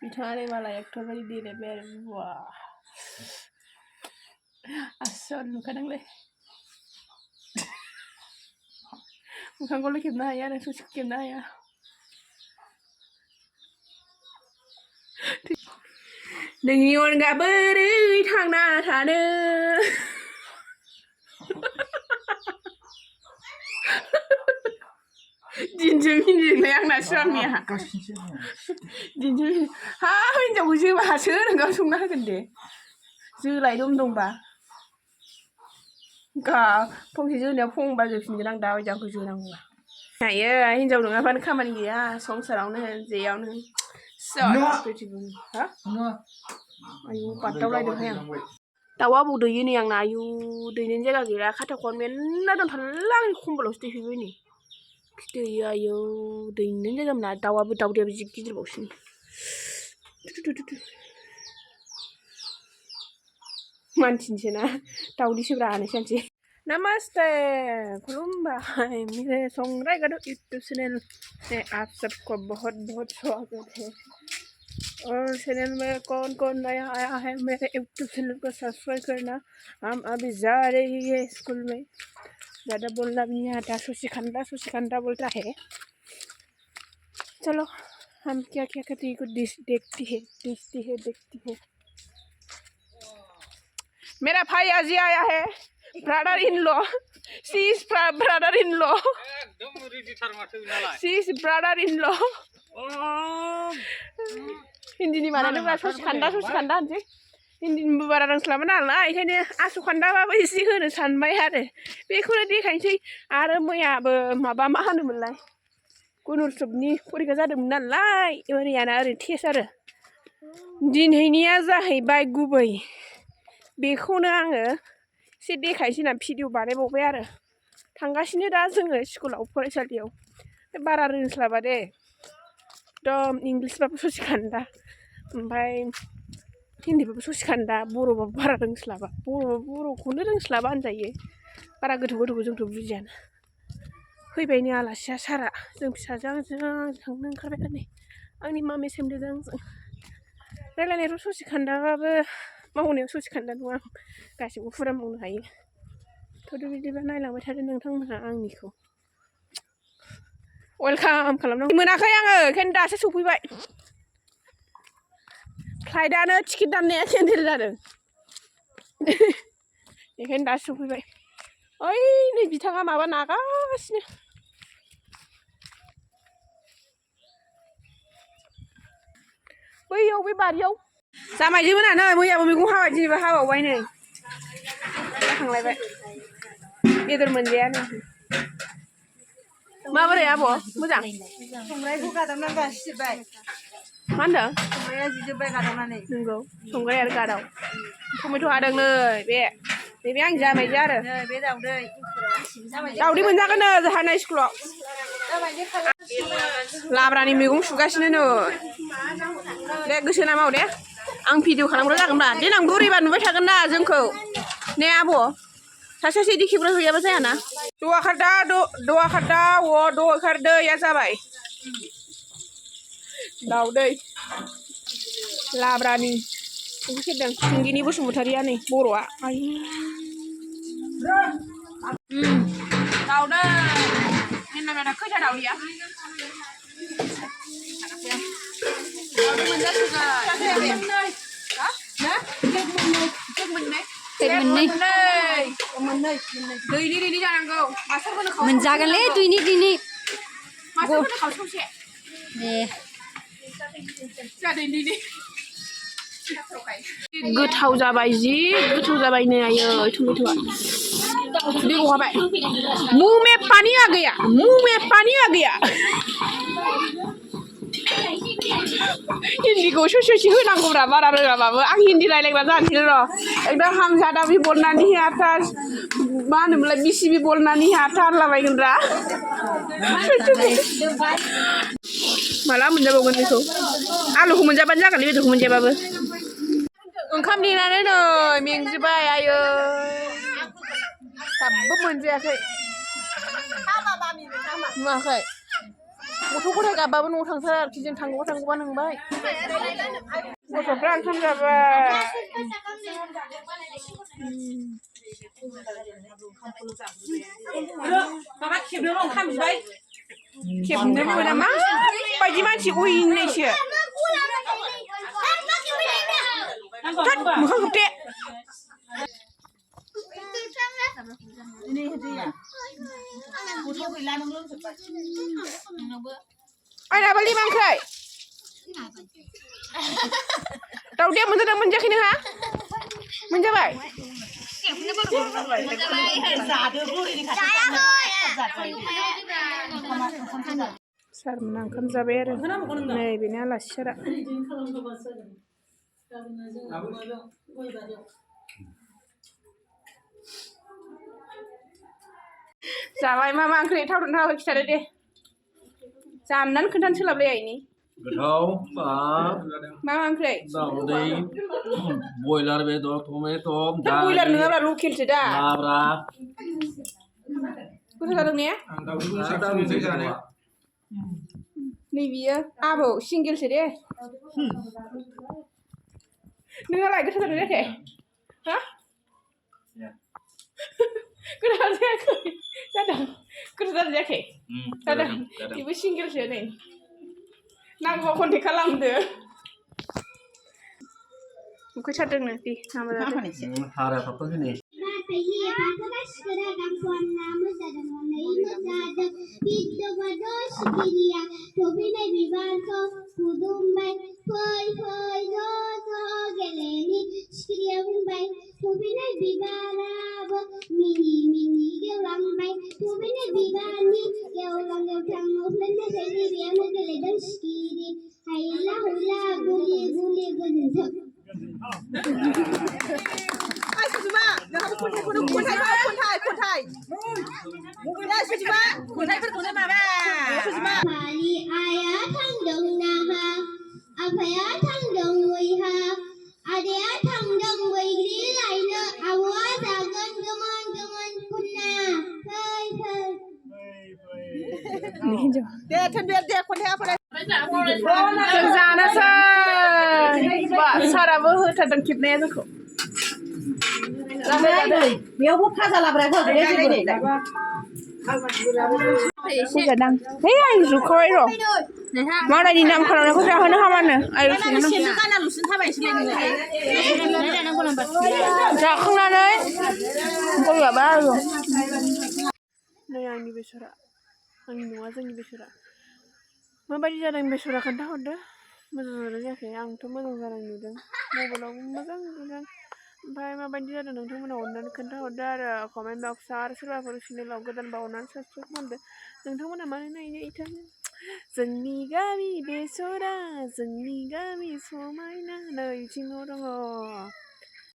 बिथाङालाय मालाय एक्टर बायदि देलायबाय आरो बा आसोल नुखादोंलै मोखांखौल' खेबनो हायो आरो ससेखौ खेबनो हाया नोंनि अनगा बोरै थांना थानो दिनजों हिन्दिजोंलाय आंना सिगांनिया दिनजों हा हिन्जावखौ जोबासो नोंनाव संना होगोन दे जोलाय दंबा फंसे जोनायाव फंबा जोफिनगोन आं दा बायदियाव जोनांगौबा हायो हिन्जाव नङाबानो खामानि गैया संसारावनो जेयावनो आयु बादावलायदोंहाय आं दाउआ बबाव दैयो नै आंना आयु दैनायनि जायगा गैला खाथाख'आनो मेरला दंथारला आंनि खम्बलावसो दैफैबाय नै दैयो आयौ दैनोनो जायगा मोना दाउआबो दाउदैयाबो जि गिदिरबावसो मानसिनिसो ना दाउदैसोब्रा सानसे नमस्ते खुलुमबाय मेरे संग्राय गदो यूट्यूब चैनल में आप सबको बहुत बहुत स्वागत है और चैनल में कौन कौन नया आया है मेरे यूट्यूब चैनल को सब्सक्राइब करना हम अभी जा रही है स्कूल में ज़्यादा बोलना भी नहीं आता सुशिखंडा बोलता है चलो हम क्या क्या करती है कुछ देखती है मेरा भाई अजी आया है brother in law see is brother in law see is brother in law Hindi माने नोंना सुशिखंडा होनसै हिन्दीनिबो बारा रोंस्लाबा नालाय ओंखायनो आसुखान्दाबाबो एसे होनो सानबाय आरो बेखौनो देखायनोसै आरो मैयाबो माबा मा होनोमोनलाय गुनुरसबनि फरिखा जादोंमोन नालाय ओरैयाना ओरै टेस्ट आरो दिनैनिया जाहैबाय गुबै बेखौनो आङो एसे देखायनोसै होनना भिडिअ बानायबावबाय आरो थांगासिनो दा जोङो स्कुलाव फरायसालियाव बारा रोंस्लाबा दे एकदम इंलिसबाबो सुशिखंडा ओमफ्राय हिन्दीबाबो सुशिखंडा बर'बाबो बारा रोंस्लाबा बर'खौनो रोंस्लाबा होनजायो बारा गोथौ जोंथ' बुजियाना फैबाय नै आलासिया सारा जों फिसाजों आंजों थांनो ओंखारबाय आरो नै आंनि मामि सोमदेदों आंजों रायलायनायाथ' सुशिखंडाबाबो मावनायाव सुशिखंडा नङा गासिबो फुरा मावनो हायो थ' बिदिबा नायलांबाय थादो नोंथांमोनहा आंनिखौ वेलकाम खालामनांगौ मोनाखै आङो ओंखायनो दासो सफैबाय फ्लाइटआनो टिकेट दाननाया केन्सेल जादों बेखायनो दासो सफैबाय ओइ नै बिथाङा माबा नागासिनो बैयाव बे बारियाव जामायजो मोनानो मैयाबो मैगं हाबाय दिनैबो हाबावबाय नै जाखांलायबाय बेदर मोनजायानो माबोरै आब' मोजां संग्रायखौ गादावनानै गासिजोब्बाय मा होनदों संग्राया जिजोब्बाय गादावनानै नंगौ संग्राय आरो गादाव टमेट' हादों नै बे आं जामायजो आरो बे दाउदै मोनजागोन जोंहाना स्कुलाव लाब्रानि मैगं सुगासिनो नै दे गोसो नामाव दे आं भिडिअ खालामग्रा जागोनब्रा देनां बुरैबा नुबाय थागोन ना जोंखौ ने आब' सासे इदि खेबग्रा गैयाबा जायाना द'आ खारदा दैया जाबाय दाउदै लाब्रानि सेरदों सिंगिनि बसुमतारिया नै बर'आ दाउदै होनना खैथा दाउदैया दाउदै मोनजासिगोन दैनि जानांगौ मोनजागोनलै दैनि मासरखौनो खावसेसे दे गोथाव जाबाय जि गोथाव जाबाय नै आयै टमेट'आ दै गहाबाय मुंह में पानी आ गया हिन्दीखौ ससे होनांगौब्रा बारा रोङाबाबो आं हिन्दी रायलायग्रा जानोसै र' एकदम हामजादा भी बोलना नहीं आता मा होनोमोनलाय बिसि भी बोलना नहीं आता होनलाबायगोनब्रा माला मोनजाबावगोन बेखौ आलुखौ मोनजाबानो जागोनलै बेदरखौ मोनजायाबाबो ओंखाम देनानै नै मेंजोब्बाय आयै दाबो मोनजायाखै नुवाखै गथ' गथाय गाबबाबो न'आव थांथार आरोखि जों थांगौबा नंबाय गथ'फ्रा ओंखाम जाबाय माबा खेबनोल' ओंखाम बिबाय खेबनोबो मोना माबायदि मानसि उइनैसो थोद मोखां खोबथे आइनाबो लिमा ओंख्रै दाउदैया मोनजादों मोनजायाखै नोंहा मोनजाबाय सारमोना ओंखाम जाबाय आरो नै बेनो आलासि सारा जाबाय मा ओंख्रि थावदों थावाखै खिथादो दे जानानै खोन्थानो सोलाबलाया इनि गोथाव मा ओंख्रि दाउदै बयलार बेदर टमेट' बयलार नङाब्ला लकेलसो दा लाब्रा गोथाव जादों ने नै बियो आबौ सिंगेलसो दे नोंहालाय गोथाव जादों जायाखै हा गोथाव जायाखै जादों गोथाव जादों जायाखै जादों बेबो सिंगेलसो नै नांगौबा कन्टेक्ट खालामदो उखैथारदोंनो दे नामा जादों हाराया थाबथांसै नै आफाया थांदों मैहा आदाया थांदों बैग्रि लायनो आब'आ जागोन गोमोन खुन्ना फै दे थोनदो दे खन्थाइआ फराय जों जानोसै बा साराबो होथारदों खेबनाया जोंखौ बेयावबो खाजा लाब्राखौ फैजादां है आं जुखौहाय र' मालायनि नाम खालामनायखौ जाहोनो हामानो जाखांनानै गयाबा आरो नै आंनि बेसरा आंनि न'आ जोंनि बेसरा माबायदि जादों बेसरा खोन्थाहरदो मोजां जादों जायाखै आंथ' मोजां जानाय नुदों मबाइलावबो मोजां नुदों ओमफ्राय माबायदि जादों नोंथांमोना अननानै खोन्थाहरदो आरो कमेन्ट बक्सआव आरो सोरबाफोर चेनेलाव गोदानबा अननानै साबसक्राइब खालामदो नोंथांमोना मानो नायनो इथानो जोंनि गामि बेसरा जोंनि गामि समायना नै बिथिङाव दङ